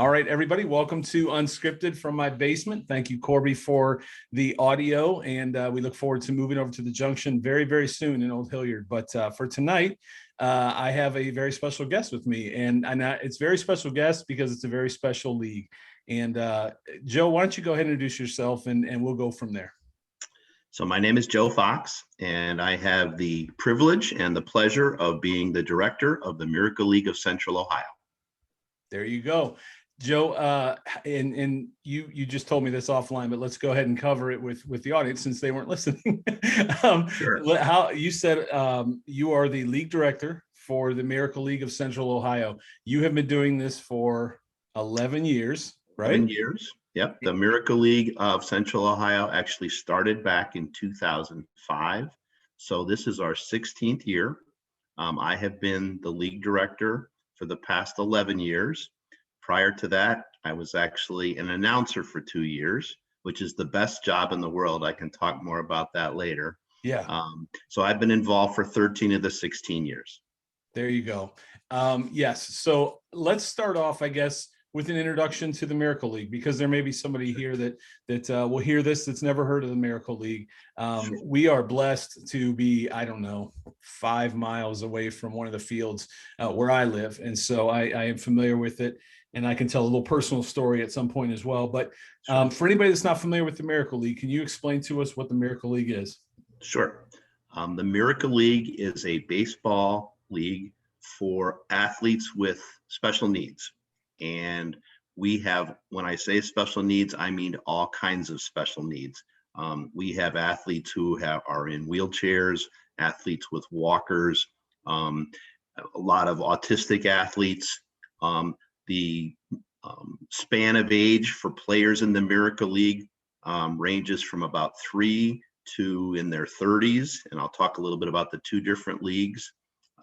All right, everybody, welcome to Unscripted from my basement. Thank you, Corby, for the audio, and we look forward to moving over to the Junction very, very soon in Old Hilliard. But for tonight, I have a very special guest with me, and it's a very special guest because it's a very special league. And Joe, why don't you go ahead and introduce yourself, and we'll go from there. So my name is Joe Fox, and I have the privilege and the pleasure of being the director of the Miracle League of Central Ohio. There you go. Joe, and you just told me this offline, but let's go ahead and cover it with the audience since they weren't listening. Sure. How you said you are the league director for the Miracle League of Central Ohio. You have been doing this for 11 years, right? 11 years. Yep. The Miracle League of Central Ohio actually started back in 2005. So this is our 16th year. I have been the league director for the past 11 years. Prior to that, I was actually an announcer for 2 years, which is the best job in the world. I can talk more about that later. Yeah. So I've been involved for 13 of the 16 years. There you go. Yes. So let's start off, I guess, with an introduction to the Miracle League, because there may be somebody here that will hear this that's never heard of the Miracle League. Sure. We are blessed to be, 5 miles away from one of the fields where I live. And so I am familiar with it. And I can tell a little personal story at some point as well. But for anybody that's not familiar with the Miracle League, can you explain to us what the Miracle League is? Sure. The Miracle League is a baseball league for athletes with special needs. And we have, when I say special needs, I mean all kinds of special needs. We have athletes who are in wheelchairs, athletes with walkers, a lot of autistic athletes. The span of age for players in the Miracle League ranges from about 3 to in their 30s, and I'll talk a little bit about the two different leagues.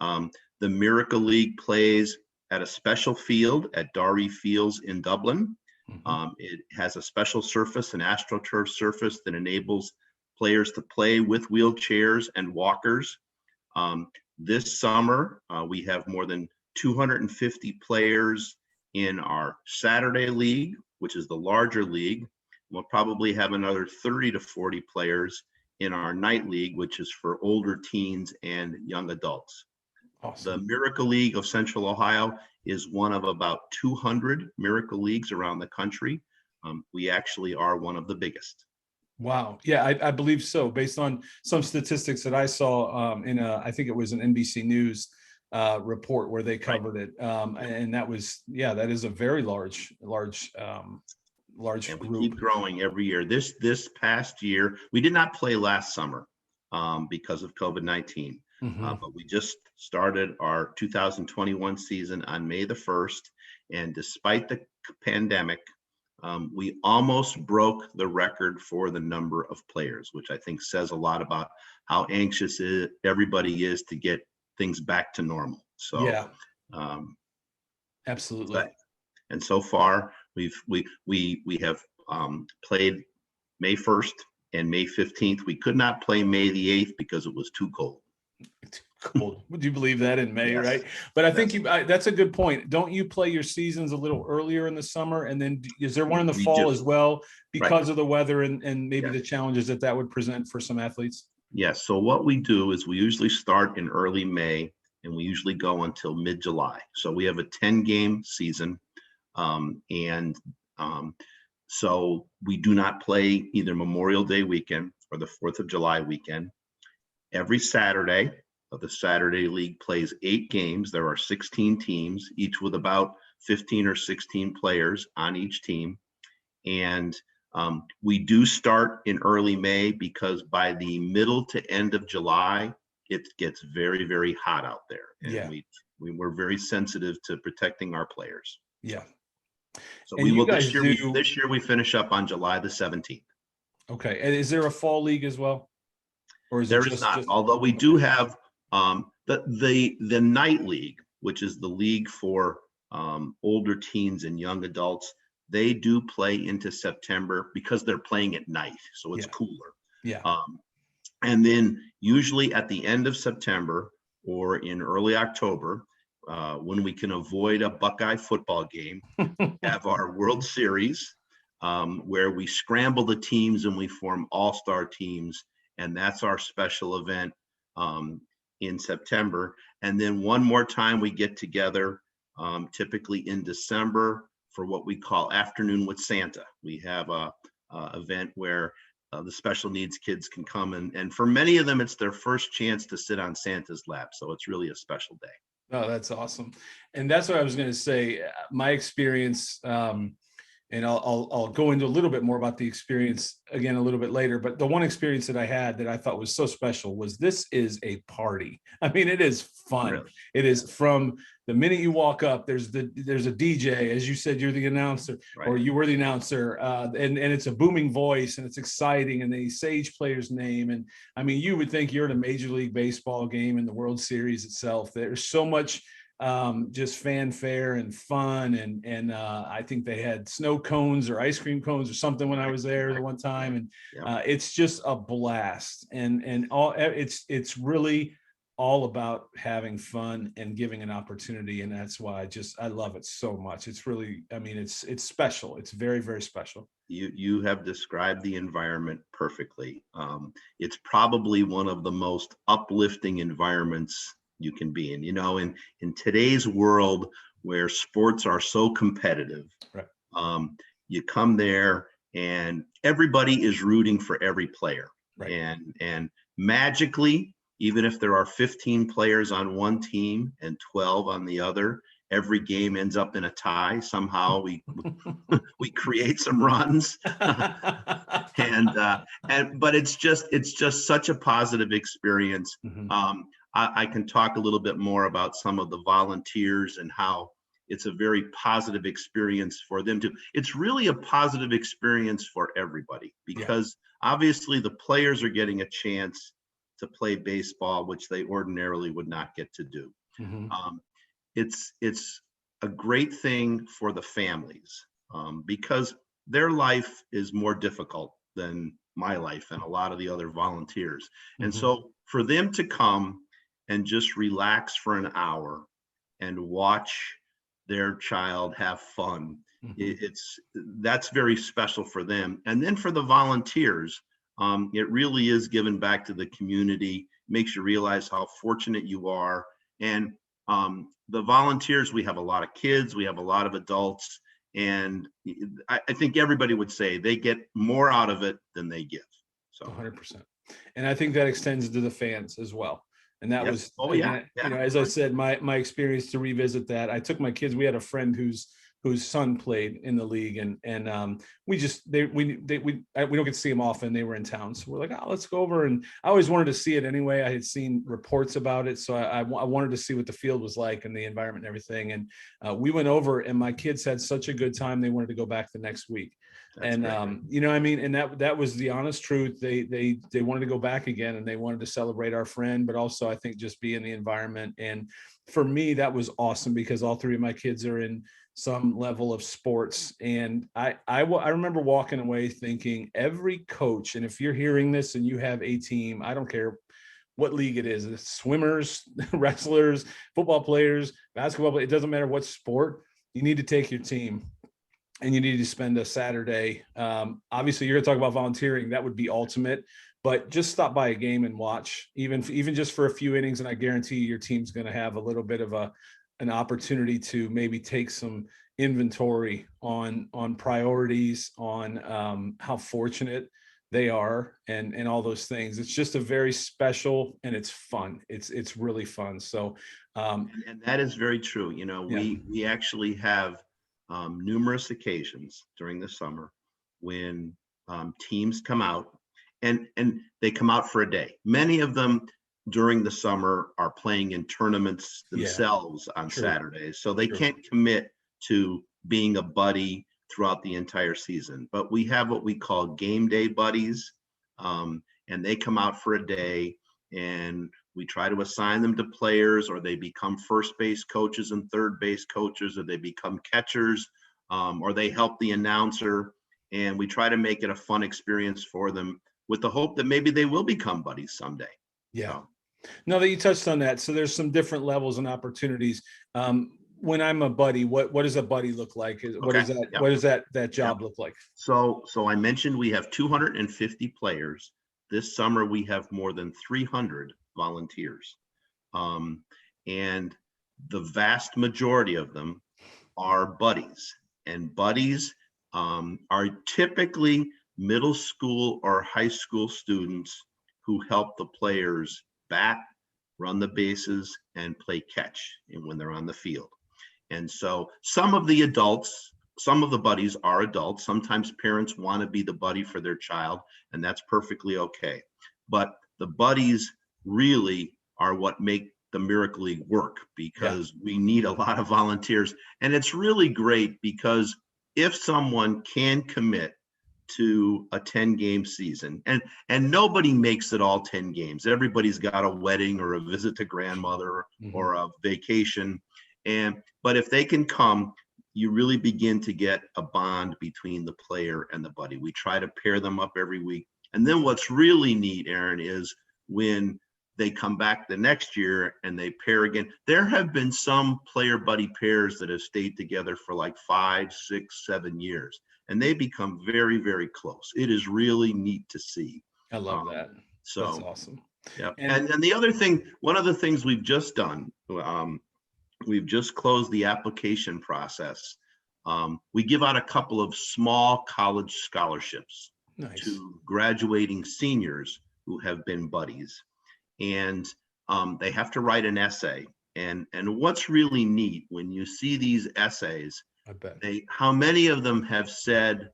The Miracle League plays at a special field at Darry Fields in Dublin. Mm-hmm. It has a special surface, an AstroTurf surface that enables players to play with wheelchairs and walkers. This summer, we have more than 250 players in our Saturday league, which is the larger league. We'll probably have another 30 to 40 players in our night league, which is for older teens and young adults. Awesome. The Miracle League of Central Ohio is one of about 200 Miracle Leagues around the country. We actually are one of the biggest. Wow. Yeah, I believe so. Based on some statistics that I saw I think it was an NBC News report where they covered it, and that is a very large and we group. Keep growing every year. This past year we did not play last summer because of COVID-19. Mm-hmm. But we just started our 2021 season on May the 1st, and despite the pandemic, we almost broke the record for the number of players, which I think says a lot about how anxious everybody is to get things back to normal. So yeah, absolutely. And so far we have played May 1st and May 15th. We could not play May the 8th because it was too cold. Cold. Would you believe that in May, yes. Right? But I think that's a good point. Don't you play your seasons a little earlier in the summer, and then is there one in the fall as well because of the weather and maybe the challenges that would present for some athletes? Yes. So what we do is we usually start in early May and we usually go until mid-July. So we have a 10-game season. So we do not play either Memorial Day weekend or the 4th of July weekend. Every Saturday of the Saturday League plays 8 games. There are 16 teams, each with about 15 or 16 players on each team. And we do start in early May because by the middle to end of July, it gets very, very hot out there. And we're very sensitive to protecting our players. Yeah. So and we will this year we finish up on July the 17th. Okay. And is there a fall league as well? Or is there is not, although we do have the night league, which is the league for older teens and young adults. They do play into September because they're playing at night, so it's cooler. Yeah. And then usually at the end of September or in early October when we can avoid a Buckeye football game, have our World Series, where we scramble the teams and we form all-star teams. And that's our special event in September. And then one more time we get together, typically in December, for what we call Afternoon with Santa. We have a event where the special needs kids can come, and for many of them, it's their first chance to sit on Santa's lap. So it's really a special day. Oh, that's awesome. And that's what I was going to say. My experience, and I'll go into a little bit more about the experience again a little bit later. But the one experience that I had that I thought was so special was this is a party. I mean, it is fun. Really? It is from the minute you walk up. There's a DJ, as you said, you're the announcer, Right. or you were the announcer, and it's a booming voice and it's exciting, and they say each player's name. And I mean, you would think you're at a Major League Baseball game in the World Series itself. There's so much just fanfare and fun, and I think they had snow cones or ice cream cones or something when I was there the one time, and it's just a blast, and all it's really all about having fun and giving an opportunity, and that's why I love it so much. It's really, I mean, it's special. It's very, very special. You have described the environment perfectly. It's probably one of the most uplifting environments you can be in. In today's world where sports are so competitive, right. You come there and everybody is rooting for every player. Right. And magically, even if there are 15 players on one team and 12 on the other, every game ends up in a tie. Somehow we create some runs, but it's just such a positive experience. Mm-hmm. I can talk a little bit more about some of the volunteers and how it's a very positive experience for them too. It's really a positive experience for everybody, because obviously the players are getting a chance to play baseball, which they ordinarily would not get to do. Mm-hmm. It's a great thing for the families, because their life is more difficult than my life and a lot of the other volunteers. Mm-hmm. And so for them to come and just relax for an hour and watch their child have fun, mm-hmm. That's very special for them. And then for the volunteers, it really is giving back to the community, makes you realize how fortunate you are. And the volunteers, we have a lot of kids, we have a lot of adults, and I think everybody would say they get more out of it than they give. So 100%. And I think that extends to the fans as well. And that was, yeah. As I said, my experience, to revisit that, I took my kids. We had a friend whose son played in the league, and we don't get to see him often. They were in town, so we're like, oh, let's go over. And I always wanted to see it anyway. I had seen reports about it, so I wanted to see what the field was like and the environment and everything. And we went over, and my kids had such a good time. They wanted to go back the next week. That's and great. I mean, and that was the honest truth. They wanted to go back again, and they wanted to celebrate our friend, but also I think just be in the environment. And for me, that was awesome, because all three of my kids are in some level of sports. And I remember walking away thinking, every coach, and if you're hearing this and you have a team, I don't care what league it is, it's swimmers, wrestlers, football players, basketball players, it doesn't matter what sport, you need to take your team and you need to spend a Saturday. Obviously you're gonna talk about volunteering, that would be ultimate, but just stop by a game and watch, even just for a few innings. And I guarantee your team's going to have a little bit of an opportunity to maybe take some inventory on priorities, on how fortunate they are, and all those things. It's just a very special, and it's fun. It's really fun. So, and that is very true. We actually have numerous occasions during the summer when teams come out, and they come out for a day. Many of them during the summer are playing in tournaments themselves on Saturdays, so they can't commit to being a buddy throughout the entire season. But we have what we call game day buddies, and they come out for a day, and we try to assign them to players, or they become first base coaches and third base coaches, or they become catchers, or they help the announcer, and we try to make it a fun experience for them, with the hope that maybe they will become buddies someday. Yeah. So. Now that you touched on that, so there's some different levels and opportunities. When I'm a buddy, what does a buddy look like? What Okay. is that? Yep. What does that Yep. job look like? So I mentioned we have 250 players. This summer we have more than 300 volunteers. And the vast majority of them are buddies. And buddies are typically middle school or high school students who help the players bat, run the bases, and play catch when they're on the field. And so some of the buddies are adults. Sometimes parents want to be the buddy for their child, and that's perfectly okay. But the buddies really are what make the Miracle League work, because we need a lot of volunteers. And it's really great because if someone can commit to a 10-game season, and nobody makes it all 10 games. Everybody's got a wedding or a visit to grandmother or a vacation. But if they can come, you really begin to get a bond between the player and the buddy. We try to pair them up every week. And then what's really neat, Aaron, is when they come back the next year and they pair again. There have been some player buddy pairs that have stayed together for like 5, 6, 7 years, and they become very, very close. It is really neat to see. I love that. So that's awesome. Yeah. And the other thing, one of the things we've just done, we've just closed the application process. We give out a couple of small college scholarships to graduating seniors who have been buddies. And they have to write an essay. And what's really neat when you see these essays, I bet. How many of them have said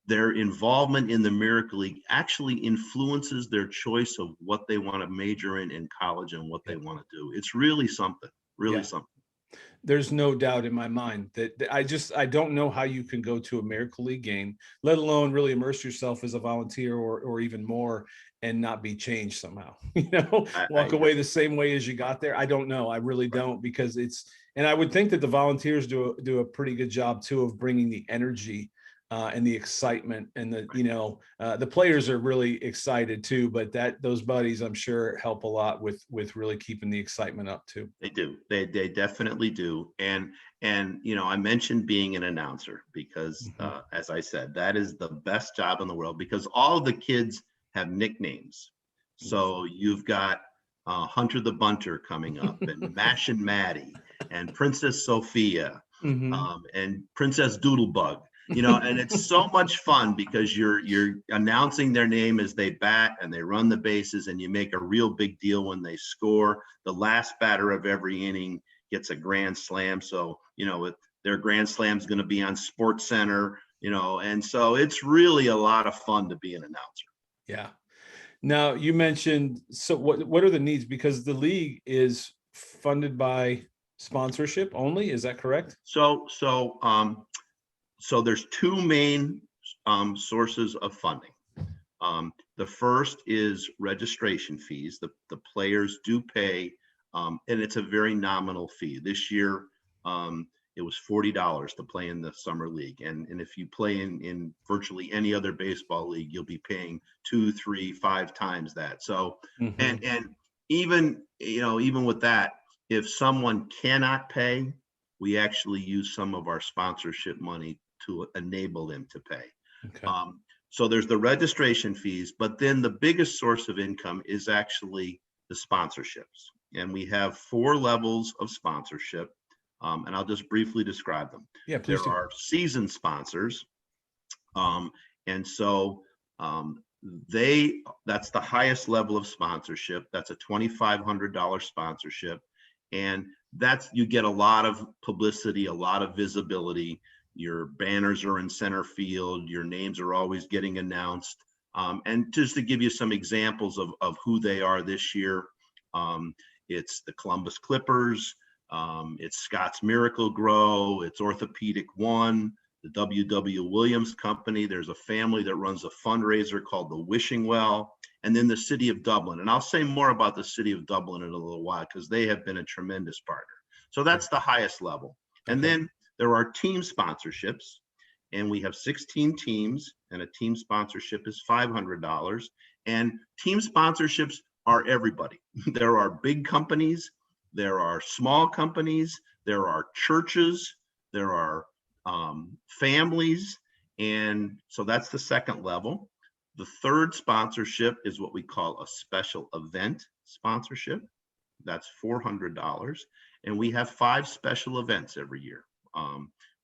their involvement in the Miracle League actually influences their choice of what they want to major in college and what they want to do. It's really something, something. There's no doubt in my mind that I don't know how you can go to a Miracle League game, let alone really immerse yourself as a volunteer or even more, and not be changed somehow, walk away the same way as you got there. I don't know. I really don't, because and I would think that the volunteers do a pretty good job too of bringing the energy and the excitement, and the players are really excited too, but those buddies, I'm sure, help a lot with really keeping the excitement up too. They do. They definitely do. And I mentioned being an announcer because as I said, that is the best job in the world, because all of the kids have nicknames. So you've got Hunter the Bunter coming up, and Mash and Maddie, and Princess Sophia, and Princess Doodlebug. And it's so much fun because you're announcing their name as they bat and they run the bases, and you make a real big deal when they score. The last batter of every inning gets a grand slam. So, their grand slam is going to be on Sports Center, and so it's really a lot of fun to be an announcer. Yeah. Now you mentioned, so what are the needs? Because the league is funded by sponsorship only. Is that correct? So there's two main sources of funding. The first is registration fees. The players do pay, and it's a very nominal fee. This year, it was $40 to play in the summer league. And if you play in virtually any other baseball league, you'll be paying 2, 3, 5 times that. So, and even with that, if someone cannot pay, we actually use some of our sponsorship money to enable them to pay. Okay. So there's the registration fees, but then the biggest source of income is actually the sponsorships. And we have 4 levels of sponsorship, and I'll just briefly describe them. Yeah, please. There are season sponsors, and so that's the highest level of sponsorship. That's a $2,500 sponsorship, and you get a lot of publicity, a lot of visibility. Your banners are in center field. Your names are always getting announced. And just to give you some examples of who they are this year, it's the Columbus Clippers, it's Scott's Miracle Grow, it's Orthopedic One, the W.W. Williams Company. There's a family that runs a fundraiser called the Wishing Well, and then the City of Dublin. And I'll say more about the City of Dublin in a little while, because they have been a tremendous partner. So that's the highest level. And then there are team sponsorships, and we have 16 teams, and a team sponsorship is $500. And team sponsorships are everybody. There are big companies, there are small companies, there are churches, there are families. And so that's the second level. The third sponsorship is what we call a special event sponsorship. That's $400. And we have 5 special events every year.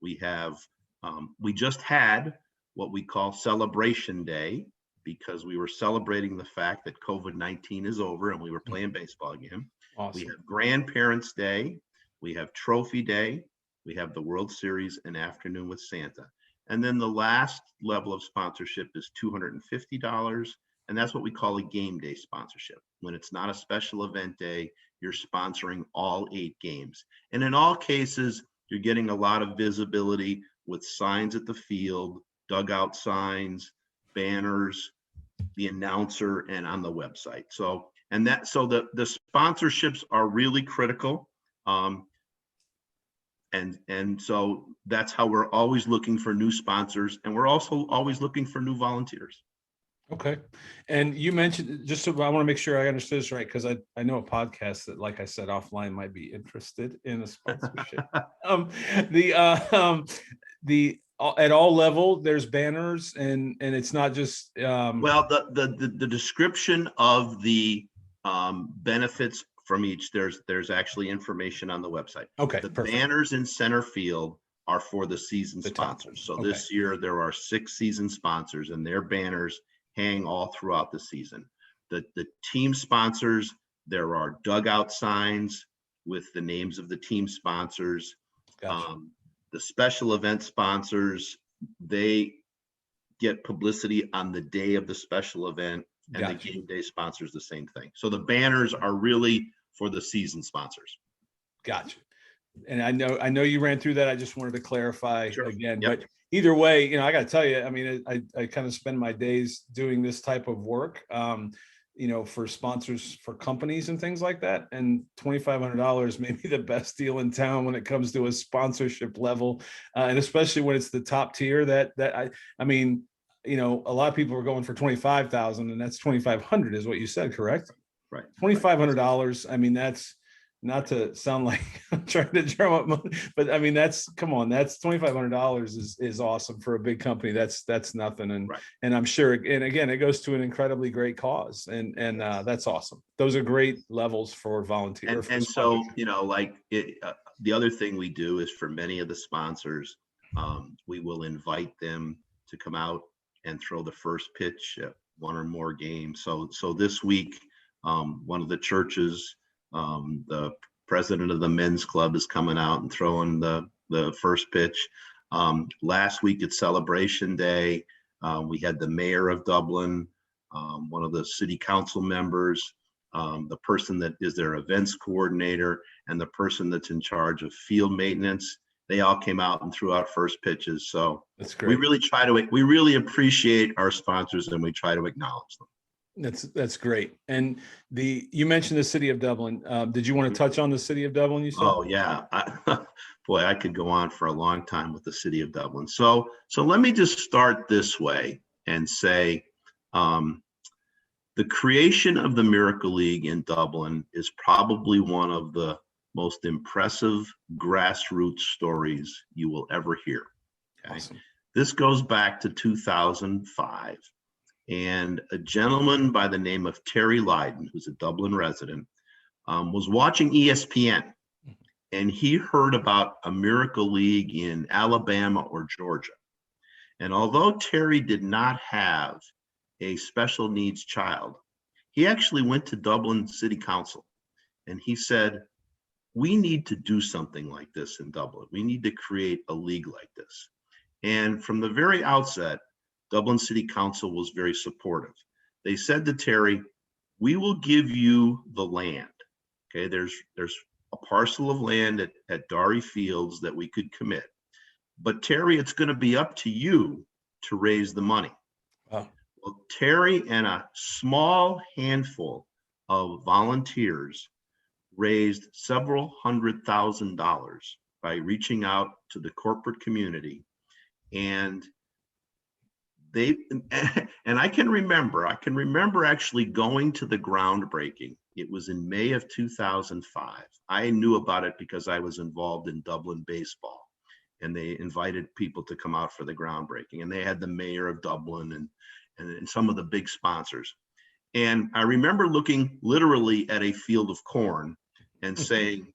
We just had what we call Celebration Day, because we were celebrating the fact that COVID-19 is over and we were playing baseball again. Awesome. We have Grandparents' Day, we have Trophy Day, we have the World Series and Afternoon with Santa. And then the last level of sponsorship is $250, and that's what we call a game day sponsorship. When it's not a special event day, you're sponsoring all 8 games. And in all cases, you're getting a lot of visibility with signs at the field, dugout signs, banners, the announcer, and on the website. So the sponsorships are really critical. And so that's how we're always looking for new sponsors, and we're also always looking for new volunteers. Okay. And you mentioned, just so I want to make sure I understood this right, because I know a podcast that, like I said, offline might be interested in a sponsorship. At all level, there's banners, and it's not just well, the description of the benefits from each, there's actually information on the website. Okay, the perfect. Banners in center field are for the season The sponsors. So okay. This year there are 6 season sponsors, and their banners hang all throughout the season. The team sponsors, there are dugout signs with the names of the team sponsors. Gotcha. The special event sponsors, they get publicity on the day of the special event, and Gotcha. the game day sponsors the same thing. So the banners are really for the season sponsors. Gotcha. And I know you ran through that. I just wanted to clarify again. Yep. But either way, I got to tell you, I mean, I kind of spend my days doing this type of work, for sponsors for companies and things like that. And $2,500 may be the best deal in town when it comes to a sponsorship level, and especially when it's the top tier. I mean, a lot of people are going for 25,000, and that's 2,500 is what you said, correct? Right. $2,500. I mean, that's not to sound like I'm trying to drum up money, but I mean, that's $2,500 is awesome for a big company. That's nothing. And I'm sure, and again, it goes to an incredibly great cause, and that's awesome. Those are great levels for volunteers. And so, the other thing we do is, for many of the sponsors, we will invite them to come out and throw the first pitch at one or more games. So this week, one of the churches, the president of the men's club, is coming out and throwing the first pitch. Last week at Celebration Day, we had the mayor of Dublin, one of the city council members, the person that is their events coordinator, and the person that's in charge of field maintenance. They all came out and threw out first pitches. So that's great. We really appreciate our sponsors, and we try to acknowledge them. That's great. And you mentioned the city of Dublin. Did you want to touch on the city of Dublin? You said? Oh yeah, boy, I could go on for a long time with the city of Dublin. So let me just start this way and say, the creation of the Miracle League in Dublin is probably one of the most impressive grassroots stories you will ever hear. Okay? Awesome. This goes back to 2005. And a gentleman by the name of Terry Lydon, who's a Dublin resident, was watching ESPN, and he heard about a Miracle League in Alabama or Georgia. And although Terry did not have a special needs child, he actually went to Dublin City Council, and he said, we need to do something like this in Dublin. We need to create a league like this. And from the very outset, Dublin City Council was very supportive. They said to Terry, we will give you the land. Okay, there's a parcel of land at Darry Fields that we could commit. But Terry, it's going to be up to you to raise the money. Wow. Well, Terry and a small handful of volunteers raised several $100,000 by reaching out to the corporate community, and they, and I can remember actually going to the groundbreaking. It was in May of 2005. I knew about it because I was involved in Dublin baseball, and they invited people to come out for the groundbreaking, and they had the mayor of Dublin and some of the big sponsors. And I remember looking literally at a field of corn and saying,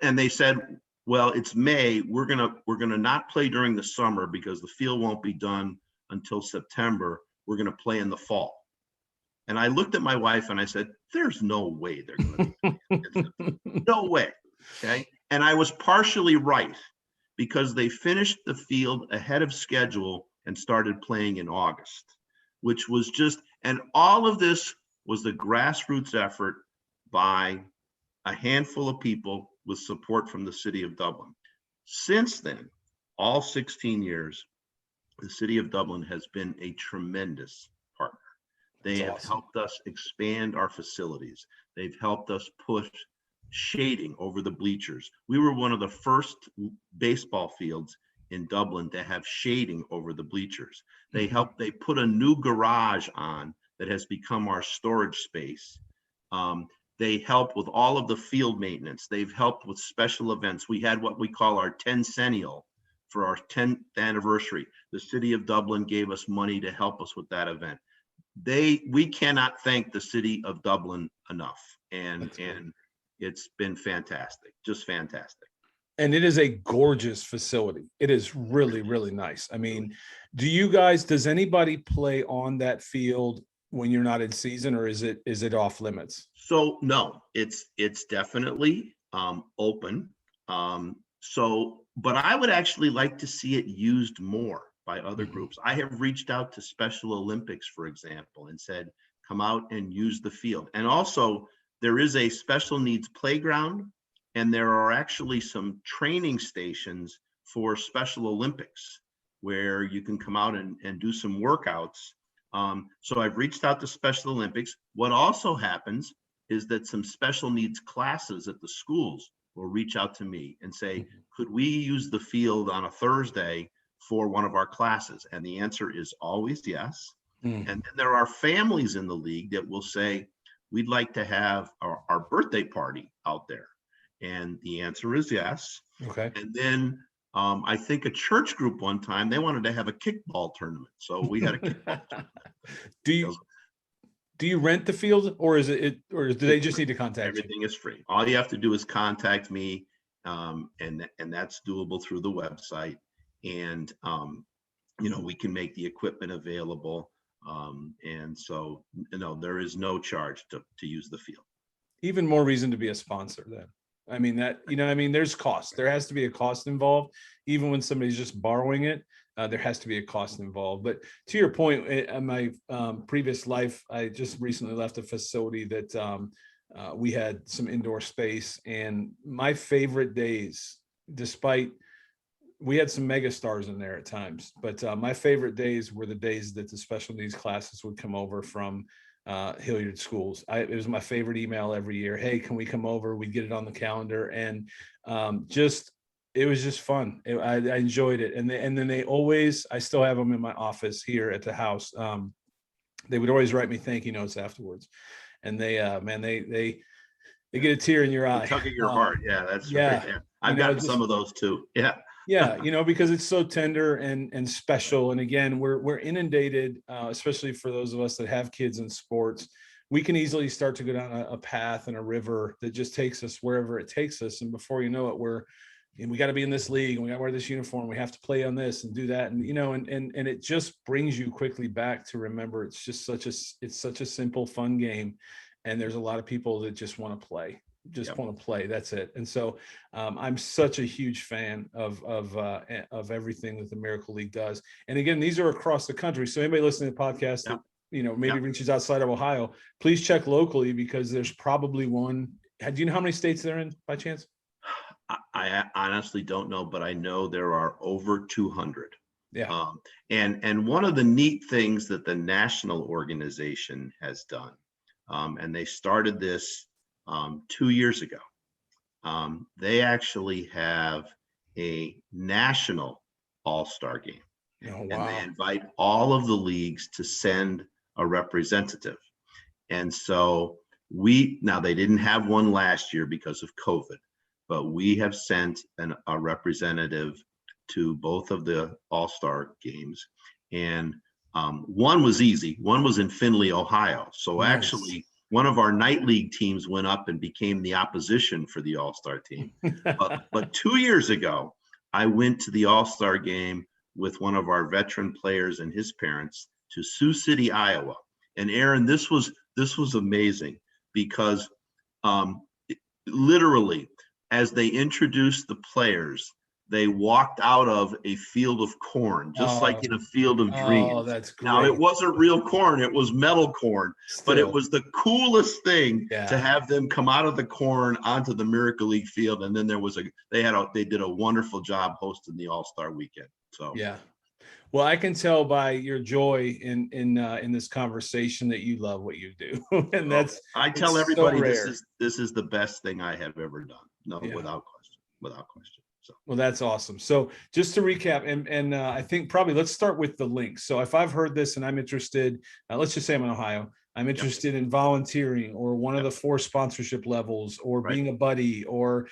and they said, well, it's May. We're gonna not play during the summer because the field won't be done until September. We're gonna play in the fall. And I looked at my wife and I said, there's no way they're gonna be no way. Okay. And I was partially right, because they finished the field ahead of schedule and started playing in August, which was just, and all of this was the grassroots effort by a handful of people with support from the city of Dublin. Since then, all 16 years, the city of Dublin has been a tremendous partner. They have helped us expand our facilities. They've helped us push shading over the bleachers. We were one of the first baseball fields in Dublin to have shading over the bleachers. They put a new garage on that has become our storage space. They help with all of the field maintenance. They've helped with special events. We had what we call our 10cennial for our 10th anniversary. The city of Dublin gave us money to help us with that event. We cannot thank the city of Dublin enough. And it's been fantastic, just fantastic. And it is a gorgeous facility. It is really, really nice. I mean, does anybody play on that field when you're not in season, or is it off limits? So no, it's definitely open. But I would actually like to see it used more by other groups. I have reached out to Special Olympics, for example, and said, come out and use the field. And also, there is a special needs playground, and there are actually some training stations for Special Olympics where you can come out and do some workouts. So I've reached out to Special Olympics. What also happens is that some special needs classes at the schools will reach out to me and say, could we use the field on a Thursday for one of our classes? And the answer is always yes. And then there are families in the league that will say, we'd like to have our birthday party out there. And the answer is yes. Okay. And then I think a church group one time, they wanted to have a kickball tournament. So we had a kickball tournament. Do you rent the field, or do they just need to contact you? Everything is free. All you have to do is contact me, and that's doable through the website. And we can make the equipment available. And so, there is no charge to use the field. Even more reason to be a sponsor then. I mean, there's cost. There has to be a cost involved. Even when somebody's just borrowing it, there has to be a cost involved. But to your point, in my previous life, I just recently left a facility that we had some indoor space. And my favorite days, despite we had some mega stars in there at times, but my favorite days were the days that the special needs classes would come over from Hilliard schools. It was my favorite email every year. Hey, can we come over? We'd get it on the calendar, and it was just fun. I enjoyed it. And then they always, I still have them in my office here at the house. They would always write me thank you notes afterwards. And they get a tear in your eye. Tug at your heart. Yeah, that's right. Yeah. I've gotten some of those too. Yeah. Yeah, because it's so tender and special. And again, we're inundated, especially for those of us that have kids in sports. We can easily start to go down a path and a river that just takes us wherever it takes us. And before you know it, we got to be in this league, and we got to wear this uniform. We have to play on this and do that. And, and it just brings you quickly back to remember it's just such a simple, fun game. And there's a lot of people that just want to play. Want to play. That's it. And so I'm such a huge fan of everything that the Miracle League does. And again, these are across the country. So anybody listening to the podcast that maybe reaches outside of Ohio, please check locally, because there's probably one. Do you know how many states they're in by chance? I honestly don't know, but I know there are over 200. Yeah. And one of the neat things that the national organization has done, and they started this 2 years ago. They actually have a national all-star game. Oh, And they wow. invite all of the leagues to send a representative. And so now they didn't have one last year because of COVID, but we have sent a representative to both of the All-Star games. And one was easy. One was in Findlay, Ohio. So Nice. actually, one of our night league teams went up and became the opposition for the All-Star team. But 2 years ago, I went to the All-Star game with one of our veteran players and his parents to Sioux City, Iowa. And Aaron, this was amazing because literally, as they introduced the players, they walked out of a field of corn, just like in a field of dreams. Oh, that's great. Now, it wasn't real corn, it was metal corn, but it was the coolest thing to have them come out of the corn onto the Miracle League field. And then they did a wonderful job hosting the All-Star weekend. So yeah. Well, I can tell by your joy in this conversation that you love what you do, and I tell everybody so this is the best thing I have ever done. No, without question. So. Well, that's awesome. So just to recap, and I think probably let's start with the links. So if I've heard this and I'm interested, let's just say I'm in Ohio, I'm interested in volunteering or one of the 4 sponsorship levels or being a buddy or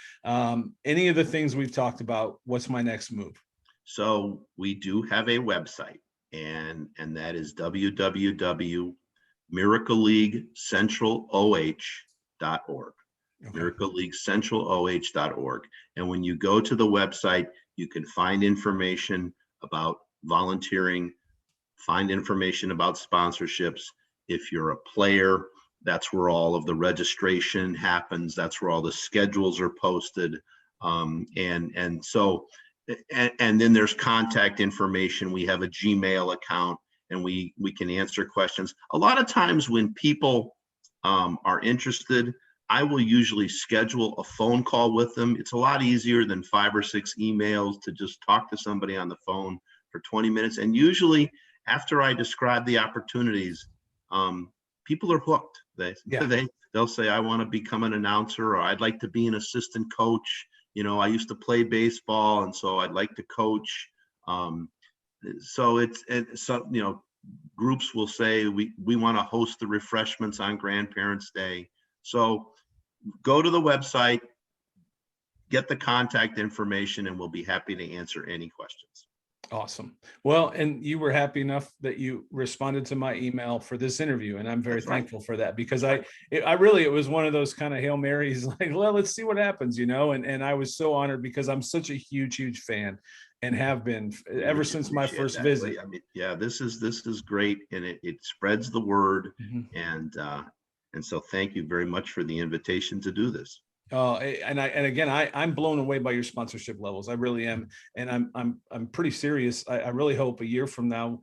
any of the things we've talked about. What's my next move? So we do have a website, and that is www.miracleleaguecentraloh.org. Okay. miracleleaguecentraloh.org. And when you go to the website, you can find information about volunteering, find information about sponsorships. If you're a player, that's where all of the registration happens. That's where all the schedules are posted. And then there's contact information. We have a Gmail account, and we can answer questions. A lot of times when people are interested, I will usually schedule a phone call with them. It's a lot easier than 5 or 6 emails to just talk to somebody on the phone for 20 minutes. And usually after I describe the opportunities, people are hooked. They'll say, I want to become an announcer, or I'd like to be an assistant coach. You know, I used to play baseball, and so I'd like to coach. Groups will say, we want to host the refreshments on Grandparents' Day. So go to the website, get the contact information, and we'll be happy to answer any questions. Awesome. Well, and you were happy enough that you responded to my email for this interview, and I'm very thankful for that, because it was one of those kind of Hail Marys, like, well, let's see what happens, and I was so honored because I'm such a huge fan and have been ever since my first visit. I mean, this is great, and it spreads the word. And so thank you very much for the invitation to do this. I'm blown away by your sponsorship levels. I really am. And I'm pretty serious. I really hope a year from now,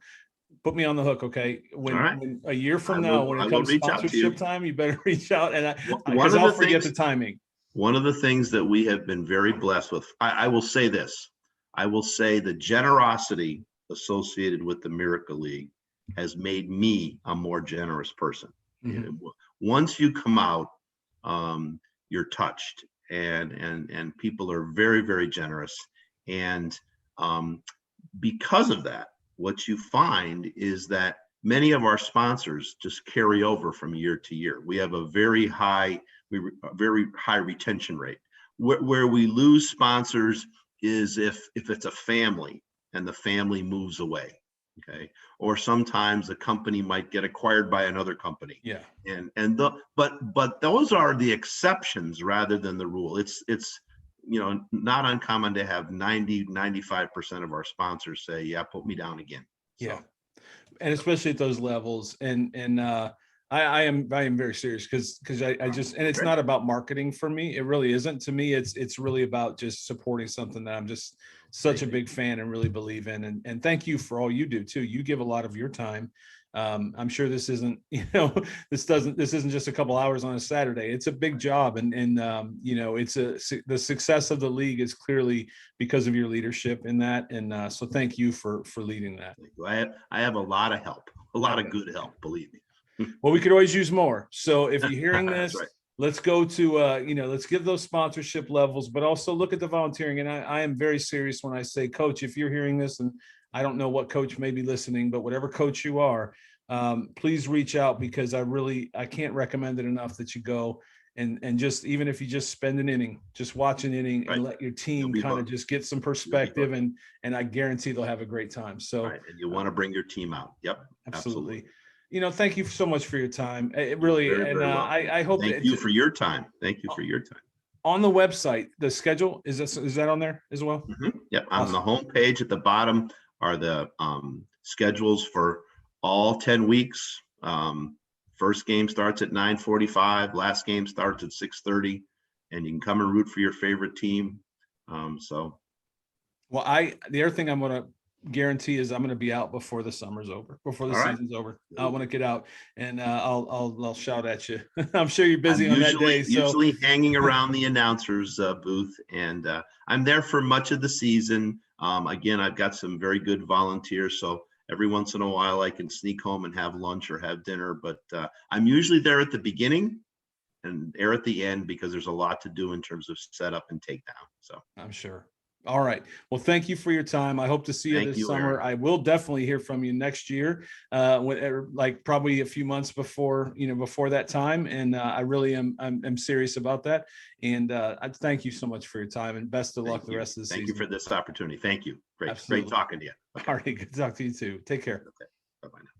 put me on the hook. Okay. When a year from now, when it comes sponsorship time, you better reach out, and I'll forget the timing. One of the things that we have been very blessed with, I will say this, I will say the generosity associated with the Miracle League has made me a more generous person. Once you come out, you're touched, and people are very generous. And because of that, what you find is that many of our sponsors just carry over from year to year. We have a very high retention rate. Where we lose sponsors is if it's a family and the family moves away. Okay. Or sometimes a company might get acquired by another company. Yeah. But those are the exceptions rather than the rule. It's not uncommon to have 95% of our sponsors say, yeah, put me down again. So. Yeah. And especially at those levels. And I am very serious because I just, and it's not about marketing for me. It really isn't. To me, it's really about just supporting something that I'm just such a big fan and really believe in. And thank you for all you do too. You give a lot of your time. I'm sure this isn't, this isn't just a couple hours on a Saturday. It's a big job. And the success of the league is clearly because of your leadership in that. And so thank you for leading that. I have a lot of help, a lot of good help, believe me. Well, we could always use more. So if you're hearing this, let's go to, let's give those sponsorship levels, but also look at the volunteering. And I am very serious when I say, coach, if you're hearing this, and I don't know what coach may be listening, but whatever coach you are, please reach out, because I can't recommend it enough that you go and just, even if you just spend an inning, just watch an inning Right. and let your team be kind of hooked. just get some perspective, and I guarantee they'll have a great time. So, Right. And you want to bring your team out. Yep. absolutely. Thank you so much for your time. It You're really, very, and very welcome. I hope Thank that you for your time. Thank you for your time. on the website, the schedule is that on there as well? Yep. On the home page at the bottom are the schedules for all 10 weeks. First game starts at 9:45. Last game starts at 6:30, and you can come and root for your favorite team. So, Well, the other thing I'm going to guarantee is I'm going to be out before the summer's over, before the all right. season's over. I want to get out, and I'll shout at you. I'm sure you're busy I'm on that day. So usually hanging around the announcers booth, and I'm there for much of the season. Again, I've got some very good volunteers, so every once in a while I can sneak home and have lunch or have dinner, but I'm usually there at the beginning and there at the end, because there's a lot to do in terms of setup and takedown. So I'm sure. All right. Well, thank you for your time. I hope to see you Thank this you, summer. Aaron. I will definitely hear from you next year, like probably a few months before that time. And I really I'm serious about that. And I thank you so much for your time, and best of luck the rest of the season. Thank you for this opportunity. Thank you. Great. Absolutely. Great talking to you. Okay. All right. Good to talk to you too. Take care. Okay. Bye-bye now.